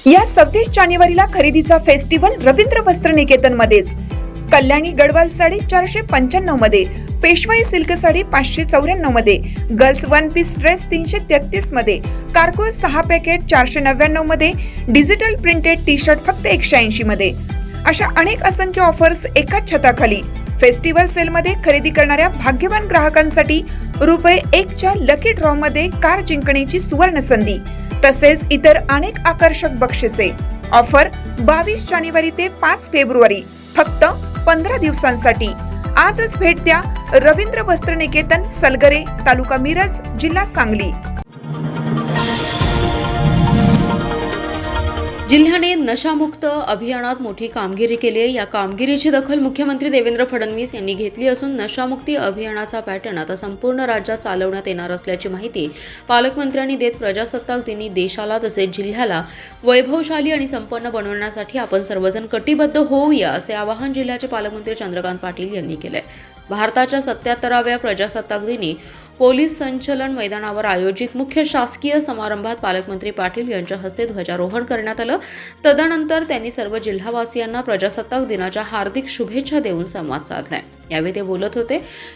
या 26 जानेवारीला खरेदीचा फेस्टिवल रवींद्र वस्त्र निकेतन मध्येच. कल्याणी गडवाल साडी 495 मध्ये, पेशवाई सिल्क साडी 594 मध्ये, गर्ल्स वन पीस ड्रेस 333 मध्ये, कार्गो 6 पॅकेट 499 मध्ये, डिजिटल प्रिंटेड टी शर्ट फक्त 180 मध्ये. अशा अनेक असंख्य ऑफर्स एकाच छताखाली. फेस्टिवल सेल मध्ये खरेदी करणाऱ्या भाग्यवान ग्राहकांसाठी ₹1 च्या लकी ड्रॉ मध्ये कार जिंकण्याची सुवर्ण संधी, तसेच इतर अनेक आकर्षक बक्षिसे. ऑफर 22 जानेवारी ते 5 फेब्रुवारी, फक्त 15 दिवसांसाठी. आजच भेट द्या रवींद्र वस्त्र निकेतन, सलगरे, तालुका मिरज, जिल्हा सांगली. जिल्ह्याने नशामुक्त अभियानात मोठी कामगिरी केली आहे. या कामगिरीची दखल मुख्यमंत्री देवेंद्र फडणवीस यांनी घेतली असून नशामुक्ती अभियानाचा पॅटर्न आता संपूर्ण राज्यात चालवण्यात येणार असल्याची माहिती पालकमंत्र्यांनी देत प्रजासत्ताक दिनी देशाला तसेच जिल्ह्याला वैभवशाली आणि संपन्न बनवण्यासाठी आपण सर्वजण कटिबद्ध होऊया, असे आवाहन जिल्ह्याचे पालकमंत्री चंद्रकांत पाटील यांनी केले. भारताच्या 77व्या प्रजासत्ताक दिनी पोलीस संचलन मैदानावर आयोजित मुख्य शासकीय समारंभात पालकमंत्री पाटील यांच्या हस्ते ध्वजारोहण करण्यात आलं. तदनंतर त्यांनी सर्व जिल्हावासियांना प्रजासत्ताक दिनाच्या हार्दिक शुभेच्छा देऊन संवाद साधलाय. यावेळी ते बोलत होते.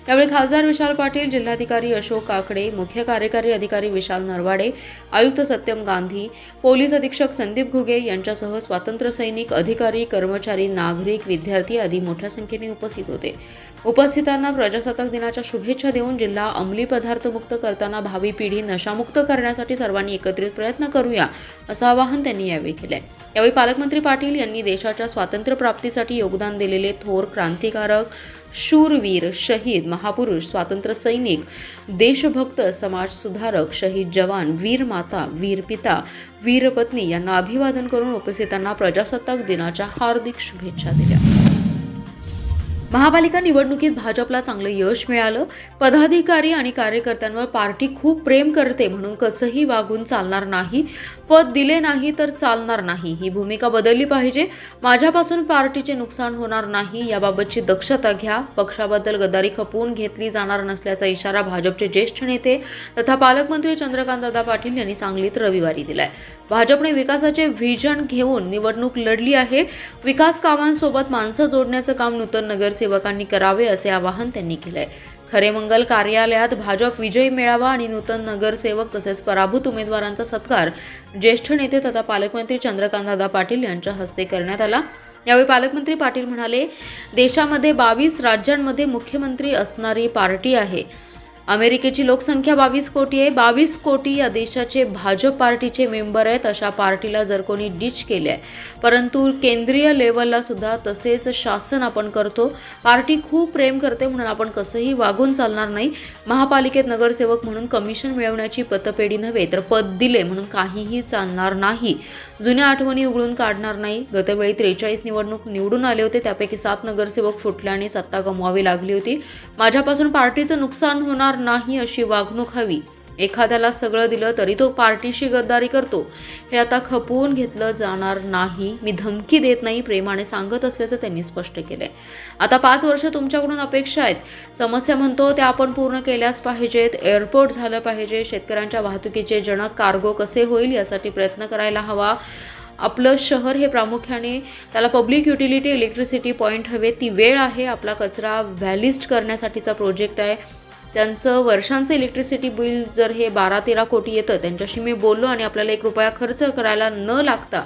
यावेळी खासदार विशाल पाटील, जिल्हाधिकारी अशोक काकडे, मुख्य कार्यकारी अधिकारी विशाल नरवाडे, आयुक्त सत्यम गांधी, पोलीस अधीक्षक संदीप घुगे यांच्यासह स्वातंत्र्य सैनिक, अधिकारी, कर्मचारी, नागरिक, विद्यार्थी आदी मोठ्या संख्येने उपस्थित होते. उपस्थितांना प्रजासत्ताक दिनाच्या शुभेच्छा देऊन जिल्हा अंमली पदार्थ मुक्त करताना भावी पिढी नशामुक्त करण्यासाठी सर्वांनी एकत्रित प्रयत्न करूया, असं आवाहन त्यांनी यावेळी केलंय. यावेळी पालकमंत्री पाटील यांनी देशाच्या स्वातंत्र्य प्राप्तीसाठी योगदान दिलेले थोर क्रांतिकारक, शूरवीर, शहीद, महापुरुष, स्वातंत्र्य सैनिक, देशभक्त, समाज सुधारक, शहीद जवान, वीर माता, वीर पिता, वीर पत्नी यांना अभिवादन करून उपस्थितांना प्रजासत्ताक दिनाच्या हार्दिक शुभेच्छा दिल्या. महापालिका निवडणुकीत भाजपला चांगलं यश मिळालं. पदाधिकारी आणि कार्यकर्त्यांवर पार्टी खूप प्रेम करते म्हणून कसंही वागून चालणार नाही. पद दिले नाही तर चालणार नाही, ही भूमिका बदलली पाहिजे. माझ्यापासून पार्टीचे नुकसान होणार नाही याबाबतची दक्षता घ्या. पक्षाबद्दल गद्दारी खपवून घेतली जाणार नसल्याचा इशारा भाजपचे ज्येष्ठ नेते तथा पालकमंत्री चंद्रकांतदादा पाटील यांनी सांगलीत रविवारी दिलाय. भाजपने विकासाचे व्हिजन घेऊन निवडणूक लढली आहे. विकास कामांसोबत माणसं जोडण्याचं काम नूतन नगरसेवकांनी करावे, असे आवाहन त्यांनी केलंय. खरे मंगल कार्यालयात भाजप विजयी मेळावा आणि नूतन नगरसेवक तसेच पराभूत उमेदवारांचा सत्कार ज्येष्ठ नेते तथा पालकमंत्री चंद्रकांतदादा पाटील यांच्या हस्ते करण्यात आला. यावेळी पालकमंत्री पाटील म्हणाले, देशामध्ये 22 राज्यांमध्ये मुख्यमंत्री असणारी पार्टी आहे. अमेरिकेची लोकसंख्या 22 कोटी आहे. 22 कोटी या देशाचे भाजप पार्टीचे मेंबर आहेत. अशा पार्टीला जर कोणी डिच केले आहे, परंतु केंद्रीय लेवलला सुद्धा तसेच शासन आपण करतो. पार्टी खूप प्रेम करते म्हणून आपण कसंही वागून चालणार नाही. महापालिकेत नगरसेवक म्हणून कमिशन मिळवण्याची पतपेढी नव्हे तर पद दिले म्हणून काहीही चालणार नाही. जुन्या आठवणी उघडून काढणार नाही. गतवेळी 43 निवडणूक निवडून आले होते, त्यापैकी 7 नगरसेवक फुटल्याने सत्ता गमवावी लागली होती. माझ्यापासून पार्टीचं नुकसान होणार नाही अशी वागणूक हवी. एखाद्याला सगळं दिलं तरी तो पार्टीशी गद्दारी करतो, हे आता खपवून घेतलं जाणार नाही. मी धमकी देत नाही, प्रेमाने सांगत असल्याचं त्यांनी स्पष्ट केलंय. आता 5 वर्ष तुमच्याकडून अपेक्षा आहेत. समस्या म्हणतो त्या आपण पूर्ण केल्याच पाहिजेत. एअरपोर्ट झालं पाहिजे. शेतकऱ्यांच्या वाहतुकीचे जनक कार्गो कसे होईल यासाठी प्रयत्न करायला हवा. आपलं शहर हे प्रामुख्याने त्याला पब्लिक युटिलिटी इलेक्ट्रिसिटी पॉईंट हवे. ती वेळ आहे. आपला कचरा व्हॅलिस्ट करण्यासाठीचा प्रोजेक्ट आहे. त्यांचं वर्षांचं इलेक्ट्रिसिटी बिल जर हे 12-13 कोटी येतं, त्यांच्याशी मी बोललो आणि आपल्याला ₹1 खर्च करायला न लागता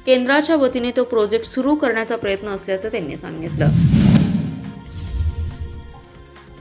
केंद्राच्या वतीने तो प्रोजेक्ट सुरू करण्याचा प्रयत्न असल्याचं त्यांनी सांगितलं.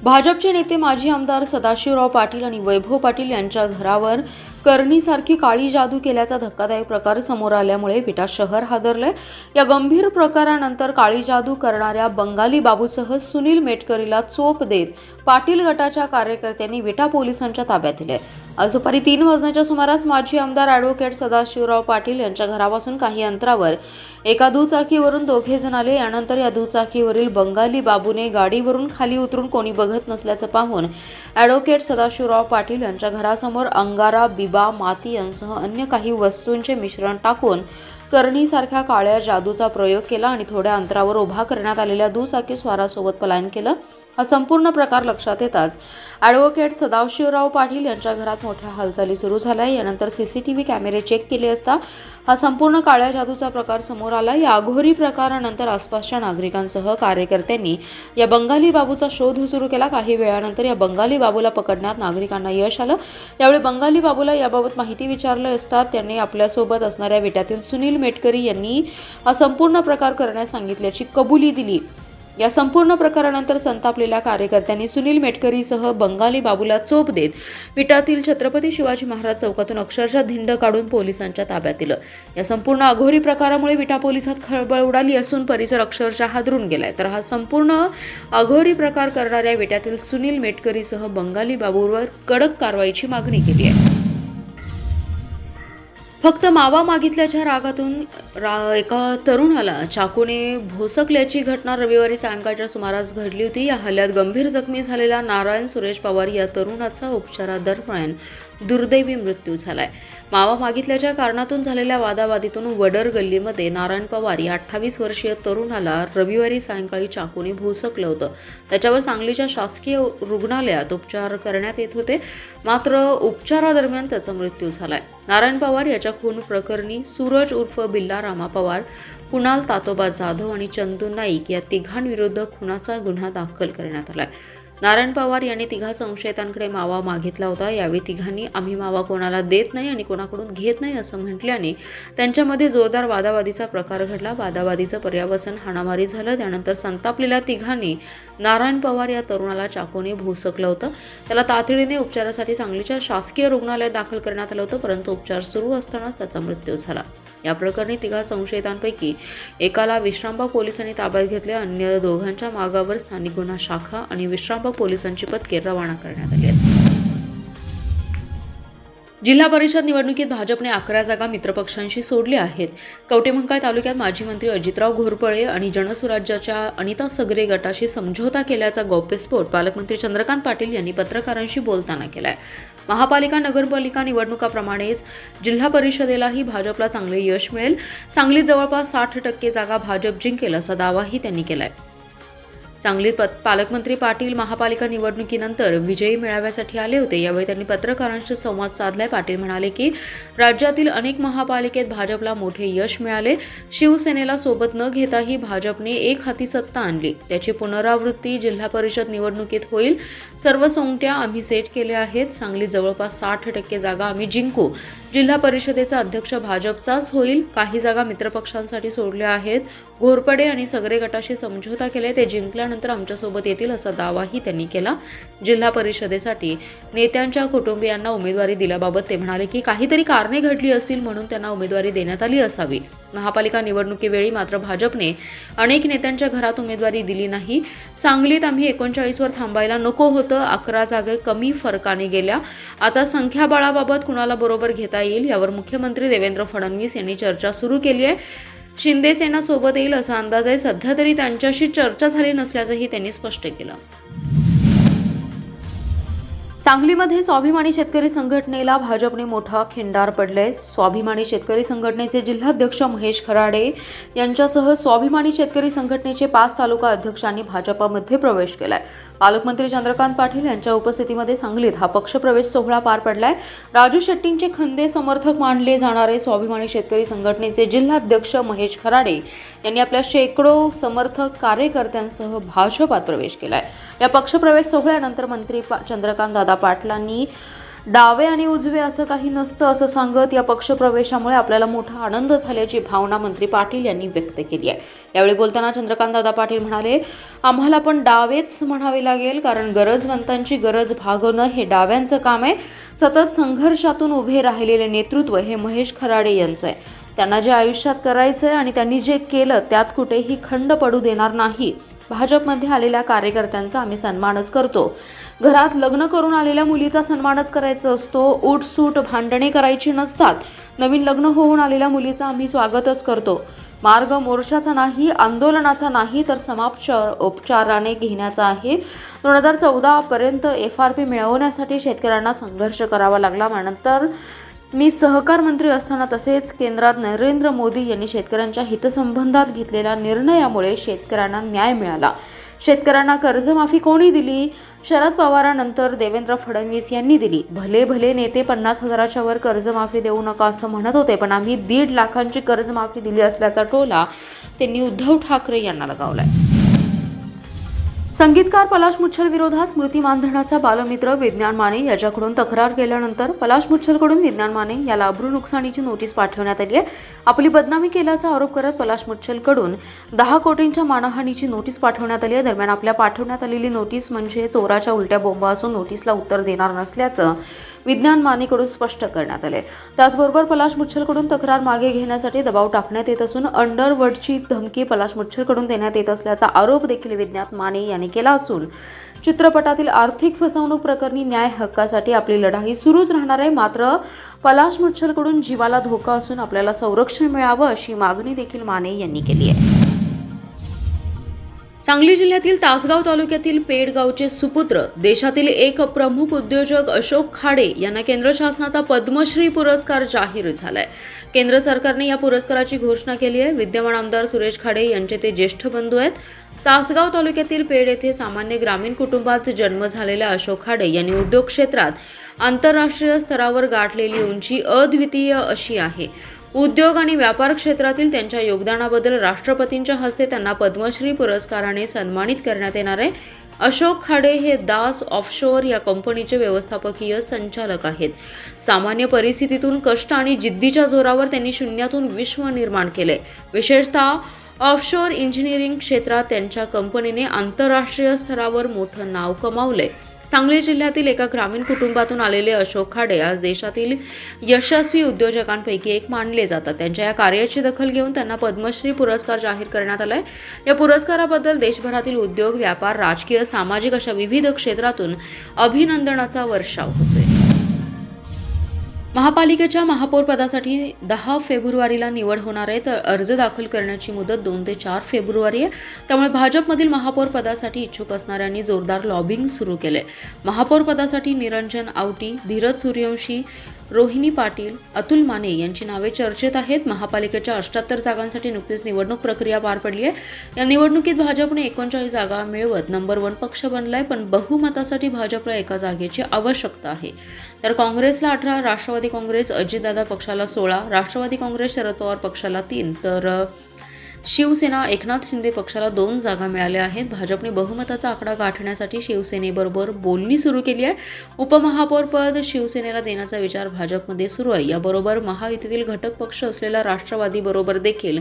भाजपचे नेते माजी आमदार सदाशिवराव पाटील आणि वैभव पाटील यांच्या घरावर करणीसारखी काळी जादू केल्याचा धक्कादायक प्रकार समोर आल्यामुळे विटा शहर हादरलंय. या गंभीर प्रकारानंतर काळी जादू करणाऱ्या बंगाली बाबूसह सुनील मेटकरीला चोप देत पाटील गटाच्या कार्यकर्त्यांनी विटा पोलिसांच्या ताब्यात दिले. आज दुपारी 3 वाजण्याच्या सुमारास माजी आमदार ॲडव्होकेट सदाशिवराव पाटील यांच्या घरापासून काही अंतरावर एका दुचाकीवरून 2 जण आले. यानंतर या दुचाकीवरील बंगाली बाबूने गाडीवरून खाली उतरून कोणी बघत नसल्याचं पाहून ॲडव्होकेट सदाशिवराव पाटील यांच्या घरासमोर अंगारा, बिबा, माती यांसह अन्य काही वस्तूंचे मिश्रण टाकून करणीसारख्या काळ्या जादूचा प्रयोग केला आणि थोड्या अंतरावर उभा करण्यात आलेल्या दुचाकी स्वारासोबत पलायन केलं. हा संपूर्ण प्रकार लक्षात येताच ॲडव्होकेट सदाशिवराव पाटील यांच्या घरात मोठ्या हालचाली सुरू झाल्या. यानंतर CCTV कॅमेरे चेक केले असता हा संपूर्ण काळ्या जादूचा प्रकार समोर आला. या अघोरी प्रकारानंतर आसपासच्या नागरिकांसह कार्यकर्त्यांनी या बंगाली बाबूचा शोध सुरू केला. काही वेळानंतर या बंगाली बाबूला पकडण्यात नागरिकांना यश आलं. यावेळी बंगाली बाबूला याबाबत माहिती विचारलं असता त्यांनी आपल्यासोबत असणाऱ्या विट्यातील सुनील मेटकरी यांनी हा संपूर्ण प्रकार करण्यास सांगितल्याची कबुली दिली. या संपूर्ण प्रकारानंतर संतापलेल्या कार्यकर्त्यांनी सुनील मेटकरीसह बंगाली बाबूला चोप देत विटातील छत्रपती शिवाजी महाराज चौकातून अक्षरशः धिंड काढून पोलिसांच्या ताब्यात दिलं. या संपूर्ण अघोरी प्रकारामुळे विटा पोलिसात खळबळ उडाली असून परिसर अक्षरशः हादरून गेलाय. तर हा संपूर्ण अघोरी प्रकार करणाऱ्या विट्यातील सुनील मेटकरीसह बंगाली बाबूवर कडक कारवाईची मागणी केली आहे. फक्त मावा मागितल्याच्या रागातून एका तरुणाला चाकूने भोसकल्याची घटना रविवारी सायंकाळच्या सुमारास घडली होती. या हल्ल्यात गंभीर जखमी झालेला नारायण सुरेश पवार या तरुणाचा उपचारादरम्यान दुर्दैवी मृत्यू झालाय. मावा मागितल्याच्या कारणातून झालेल्या वादावादीतून वडर गल्लीमध्ये नारायण पवार या 28 वर्षीय तरुणाला रविवारी सायंकाळी चाकूने भोसकलं होतं. त्याच्यावर सांगलीच्या शासकीय रुग्णालयात उपचार करण्यात येत होते, मात्र उपचारादरम्यान त्याचा मृत्यू झालाय. नारायण पवार याच्या खून प्रकरणी सूरज उर्फ बिल्ला रामा पवार, कुणाल तातोबा जाधव आणि चंदू नाईक या तिघांविरुद्ध खुनाचा गुन्हा दाखल करण्यात आलाय. नारायण पवार यांनी तिघा संशयितांकडे मावा मागितला होता. यावेळी तिघांनी आम्ही मावा कोणाला देत नाही आणि कोणाकडून घेत नाही असं म्हटल्याने त्यांच्यामध्ये जोरदार वादावादीचा प्रकार घडला. वादावादीचं पर्यावसन हाणामारी झालं. त्यानंतर संतापलेल्या तिघांनी नारायण पवार या तरुणाला चाकूने भोसकलं होतं. त्याला तातडीने उपचारासाठी सांगलीच्या शासकीय रुग्णालयात दाखल करण्यात आलं होतं, परंतु उपचार सुरू असतानाच त्याचा मृत्यू झाला. या प्रकरणी तिघा संशयितांपैकी एकाला विश्रामबाग पोलिसांनी ताब्यात घेतले. अन्य दोघांच्या मागावर स्थानिक गुन्हा शाखा आणि विश्रामबाग पोलिसांची पथके रवाना करण्यात आली आहेत. जिल्हा परिषद निवडणुकीत भाजपने 11 जागा मित्रपक्षांशी सोडल्या आहेत. कवठेमंकाळ तालुक्यात माजी मंत्री अजितराव घोरपळे आणि जनसुराज्याच्या अनिता सगरे गटाशी समझोता केल्याचा गौप्यस्फोट पालकमंत्री चंद्रकांत पाटील यांनी पत्रकारांशी बोलताना केलाय. महापालिका नगरपालिका निवडणुकाप्रमाणेच जिल्हा परिषदेलाही भाजपला चांगले यश मिळेल. सांगलीत जवळपास 60% जागा भाजप जिंकेल असा दावाही त्यांनी केलाय. सांगलीत पालकमंत्री पाटील महापालिका निवडणुकीनंतर विजयी मेळाव्यासाठी आले होते. यावेळी त्यांनी पत्रकारांशी संवाद साधलाय. पाटील म्हणाले की राज्यातील अनेक महापालिकेत भाजपला मोठे यश मिळाले. शिवसेनेला सोबत न घेताही भाजपने एक हाती सत्ता आणली. त्याची पुनरावृत्ती जिल्हा परिषद निवडणुकीत होईल. सर्व सोंगट्या आम्ही सेट केल्या आहेत. सांगलीत जवळपास 60% जागा आम्ही जिंकू. जिल्हा परिषदेचा अध्यक्ष भाजपचाच होईल. काही जागा मित्रपक्षांसाठी सोडल्या आहेत. घोरपडे आणि सगरे गटाशी समझोता केले. ते जिंकल्यानंतर आमच्यासोबत येतील असा दावाही त्यांनी केला. जिल्हा परिषदेसाठी नेत्यांच्या कुटुंबियांना उमेदवारी दिल्याबाबत ते म्हणाले की काहीतरी कारणे घडली असतील म्हणून त्यांना उमेदवारी देण्यात आली असावी. महापालिका निवडणुकीवेळी मात्र भाजपने अनेक नेत्यांच्या घरात उमेदवारी दिली नाही. सांगलीत आम्ही 39 वर थांबायला नको होतं. 11 जागा कमी फरकाने गेल्या. आता संख्याबळाबाबत कुणाला बरोबर घेता येईल यावर मुख्यमंत्री देवेंद्र फडणवीस यांनी चर्चा सुरू केली आहे. शिंदे सेना सोबत येईल असा अंदाज आहे. सध्या तरी त्यांच्याशी चर्चा झाली नसल्याचंही त्यांनी स्पष्ट केलं. सांगलीमध्ये स्वाभिमानी शेतकरी संघटनेला भाजपने मोठा खिंडार पडलाय. स्वाभिमानी शेतकरी संघटनेचे जिल्हाध्यक्ष महेश खराडे यांच्यासह स्वाभिमानी शेतकरी संघटनेचे 5 तालुका अध्यक्षांनी भाजपामध्ये प्रवेश केलाय. पालकमंत्री चंद्रकांत पाटील यांच्या उपस्थितीमध्ये सांगलीत हा पक्षप्रवेश सोहळा पार पडलाय. राजू शेट्टींचे खंदे समर्थक मानले जाणारे स्वाभिमानी शेतकरी संघटनेचे जिल्हाध्यक्ष महेश खराडे यांनी आपल्या शेकडो समर्थक कार्यकर्त्यांसह भाजपात प्रवेश केलाय. या पक्षप्रवेश सोहळ्यानंतर मंत्री चंद्रकांत दादा पाटलांनी डावे आणि उजवे असं काही नसतं असं सांगत या पक्षप्रवेशामुळे आपल्याला मोठा आनंद झाल्याची भावना मंत्री पाटील यांनी व्यक्त केली आहे. यावेळी बोलताना चंद्रकांत दादा पाटील म्हणाले, आम्हाला पण डावेच म्हणावे लागेल, कारण गरजवंतांची गरज भागवणं हे डाव्यांचं काम आहे. सतत संघर्षातून उभे राहिलेले नेतृत्व हे महेश खराडे यांचं आहे. त्यांना जे आयुष्यात करायचं आहे आणि त्यांनी जे केलं त्यात कुठेही खंड पडू देणार नाही. भाजपमध्ये आलेल्या कार्यकर्त्यांचा आम्ही सन्मानच करतो. घरात लग्न करून आलेल्या मुलीचा सन्मानच करायचा असतो. उठसूट भांडणे करायची नसतात. नवीन लग्न होऊन आलेल्या मुलीचा आम्ही स्वागतच करतो. मार्ग मोर्चाचा नाही, आंदोलनाचा नाही, तर उपचाराने घेण्याचा आहे. 2014 पर्यंत FRP मिळवण्यासाठी शेतकऱ्यांना संघर्ष करावा लागला. त्यानंतर मी सहकार मंत्री असताना तसेच केंद्रात नरेंद्र मोदी यांनी शेतकऱ्यांच्या हितसंबंधात घेतलेल्या निर्णयामुळे शेतकऱ्यांना न्याय मिळाला. शेतकऱ्यांना कर्जमाफी कोणी दिली? शरद पवारांनंतर देवेंद्र फडणवीस यांनी दिली. भले भले नेते 50,000च्या वर कर्जमाफी देऊ नका असं म्हणत होते, पण आम्ही 1.5 लाखांची कर्जमाफी दिली असल्याचा टोला त्यांनी उद्धव ठाकरे यांना लगावलाय. संगीतकार पलाश मुच्छल विरोधात स्मृती मानधनाचा बालमित्र विज्ञान माने याच्याकडून तक्रार केल्यानंतर पलाश मुच्छलकडून विज्ञान माने याला अब्रू नुकसानीची नोटीस पाठवण्यात आली आहे. आपली बदनामी केल्याचा आरोप करत पलाश मुच्छलकडून 10 कोटींच्या मानहानीची नोटीस पाठवण्यात आली आहे. दरम्यान आपल्या पाठवण्यात आलेली नोटीस म्हणजे चोराच्या उलट्या बोंबा असून नोटीसला उत्तर देणार नसल्याचं विज्ञान मानेकडून स्पष्ट करण्यात आले. त्याचबरोबर पलाश मुच्छलकडून तक्रार मागे घेण्यासाठी दबाव टाकण्यात येत असून अंडरवर्ल्डची धमकी पलाश मुच्छलकडून देण्यात येत असल्याचा आरोप देखील विज्ञान माने यांनी केला असून चित्रपटातील आर्थिक फसवणूक प्रकरणी न्याय हक्कासाठी आपली लढाई सुरूच राहणार आहे. मात्र पलाश मुच्छलकडून जीवाला धोका असून आपल्याला संरक्षण मिळावं अशी मागणी देखील माने यांनी केली आहे. सांगली जिल्ह्यातील तासगाव तालुक्यातील पेड गावचे सुपुत्र देशातील एक प्रमुख उद्योजक अशोक खाडे यांना केंद्र शासनाचा पद्मश्री पुरस्कार जाहीर झालाय. केंद्र सरकारने या पुरस्काराची घोषणा केली आहे. विद्यमान आमदार सुरेश खाडे यांचे ते ज्येष्ठ बंधू आहेत. तासगाव तालुक्यातील पेड येथे सामान्य ग्रामीण कुटुंबात जन्म झालेल्या अशोक खाडे यांनी उद्योग क्षेत्रात आंतरराष्ट्रीय स्तरावर गाठलेली उंची अद्वितीय अशी आहे. उद्योग आणि व्यापार क्षेत्रातील त्यांच्या योगदानाबद्दल राष्ट्रपतींच्या हस्ते त्यांना पद्मश्री पुरस्काराने सन्मानित करण्यात येणार आहे. अशोक खाडे हे दास ऑफशोअर या कंपनीचे व्यवस्थापकीय संचालक आहेत. सामान्य परिस्थितीतून कष्ट आणि जिद्दीच्या जोरावर त्यांनी शून्यातून विश्व निर्माण केले. विशेषतः ऑफशोअर इंजिनिअरिंग क्षेत्रात त्यांच्या कंपनीने आंतरराष्ट्रीय स्तरावर मोठं नाव कमावले. सांगली जिल्ह्यातील एका ग्रामीण कुटुंबातून आलेले अशोक खाडे आज देशातील यशस्वी उद्योजकांपैकी एक मानले जातात. त्यांच्या या कार्याची दखल घेऊन त्यांना पद्मश्री पुरस्कार जाहीर करण्यात आलाय. या पुरस्काराबद्दल देशभरातील उद्योग, व्यापार, राजकीय, सामाजिक अशा विविध क्षेत्रातून अभिनंदनाचा वर्षाव होतोय. महापालिकेच्या महापौर पदासाठी 10 फेब्रुवारीला निवड होणार आहे, तर अर्ज दाखल करण्याची मुदत 2 ते 4 फेब्रुवारी आहे. त्यामुळे भाजपमधील महापौर पदासाठी इच्छुक असणाऱ्यांनी जोरदार लॉबिंग सुरू केले. महापौर पदासाठी निरंजन आवटी, धीरज सूर्यवंशी, रोहिणी पाटील, अतुल माने यांची नावे चर्चेत आहेत. महापालिकेच्या 78 जागांसाठी नुकतीच निवडणूक प्रक्रिया पार पडली आहे. या निवडणुकीत भाजपने 39 जागा मिळवत नंबर 1 पक्ष बनलाय, पण बहुमतासाठी भाजपला एका जागेची आवश्यकता आहे. तर काँग्रेसला 18, राष्ट्रवादी काँग्रेस अजितदादा पक्षाला 16, राष्ट्रवादी काँग्रेस शरद पवार पक्षाला 3, तर शिवसेना एकनाथ शिंदे पक्षाला 2 जागा मिळाल्या आहेत. भाजपने बहुमताचा आकडा गाठण्यासाठी शिवसेनेबरोबर बोलणी सुरू केली आहे. उपमहापौर पद शिवसेनेला देण्याचा विचार भाजपमध्ये सुरू आहे. याबरोबर महायुतीतील घटक पक्ष असलेल्या राष्ट्रवादी बरोबर देखील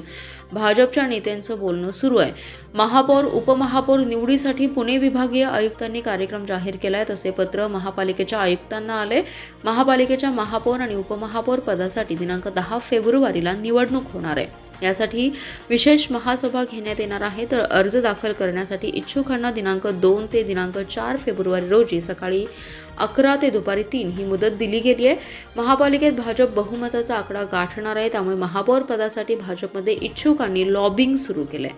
भाजपच्या नेत्यांचं बोलणं सुरू आहे. महापौर उपमहापौर निवडीसाठी पुणे विभागीय आयुक्तांनी कार्यक्रम जाहीर केलाय, तसे पत्र महापालिकेच्या आयुक्तांना आले. महापालिकेच्या महापौर आणि उपमहापौर पदासाठी दिनांक 10 फेब्रुवारीला निवडणूक होणार आहे. यासाठी विशेष महासभा घेण्यात येणार आहे. तर अर्ज दाखल करण्यासाठी इच्छुकांना दिनांक 2 ते दिनांक 4 फेब्रुवारी रोजी सकाळी 11 ते दुपारी 3 ही मुदत दिली गेली आहे. महापालिकेत भाजप बहुमताचा आकडा गाठणार आहे, त्यामुळे महापौर पदासाठी भाजपमध्ये इच्छुकांनी लॉबिंग सुरू केलंय.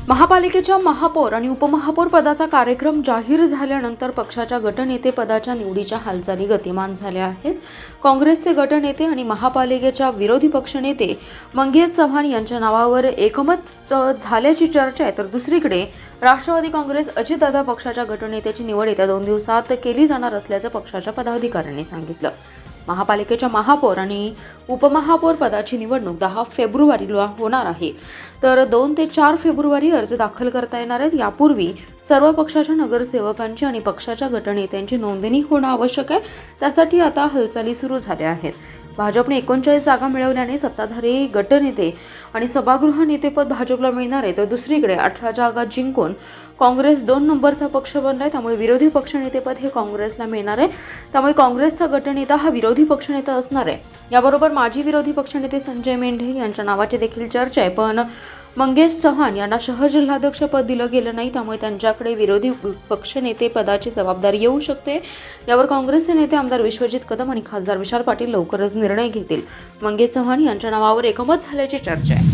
महापालिकेच्या महापौर आणि उपमहापौर पदाचा कार्यक्रम जाहीर झाल्यानंतर पक्षाच्या गटनेते पदाच्या निवडीच्या हालचाली गतिमान झाल्या आहेत. काँग्रेसचे गटनेते आणि महापालिकेच्या विरोधी पक्षनेते मंगेश चव्हाण यांच्या नावावर एकमत झाल्याची चर्चा आहे, तर दुसरीकडे राष्ट्रवादी काँग्रेस अजितदादा पक्षाच्या गटनेत्याची निवड येत्या 2 दिवसात केली जाणार असल्याचं पक्षाच्या पदाधिकाऱ्यांनी सांगितलं. महापालिकेच्या महापौर आणि उपमहापौर पदाची निवडणूक 10 फेब्रुवारीला होणार आहे, तर 2 ते 4 फेब्रुवारी अर्ज दाखल करता येणार आहेत. यापूर्वी सर्व पक्षाच्या नगरसेवकांची आणि पक्षाच्या गटनेत्यांची नोंदणी होणं आवश्यक आहे. त्यासाठी आता हालचाली सुरू झाल्या आहेत. भाजपने 39 जागा मिळवल्याने सत्ताधारी गटनेते आणि सभागृह नेतेपद भाजपला मिळणार आहे, तर दुसरीकडे 18 जागा जिंकून काँग्रेस 2 नंबरचा पक्ष बनलाय. त्यामुळे विरोधी पक्षनेतेपद हे काँग्रेसला मिळणार आहे. त्यामुळे काँग्रेसचा गटनेता हा विरोधी पक्षनेता असणार आहे. याबरोबर माजी विरोधी पक्षनेते संजय मेंढे यांच्या नावाची देखील चर्चा आहे, पण मंगेश चव्हाण यांना शहर जिल्हाध्यक्ष पद दिलं गेलं नाही, त्यामुळे त्यांच्याकडे विरोधी पक्षनेते पदाची जबाबदारी येऊ शकते. यावर काँग्रेसचे नेते आमदार विश्वजित कदम आणि खासदार विशाल पाटील लवकरच निर्णय घेतील. मंगेश चव्हाण यांच्या नावावर एकमत झाल्याची चर्चा आहे.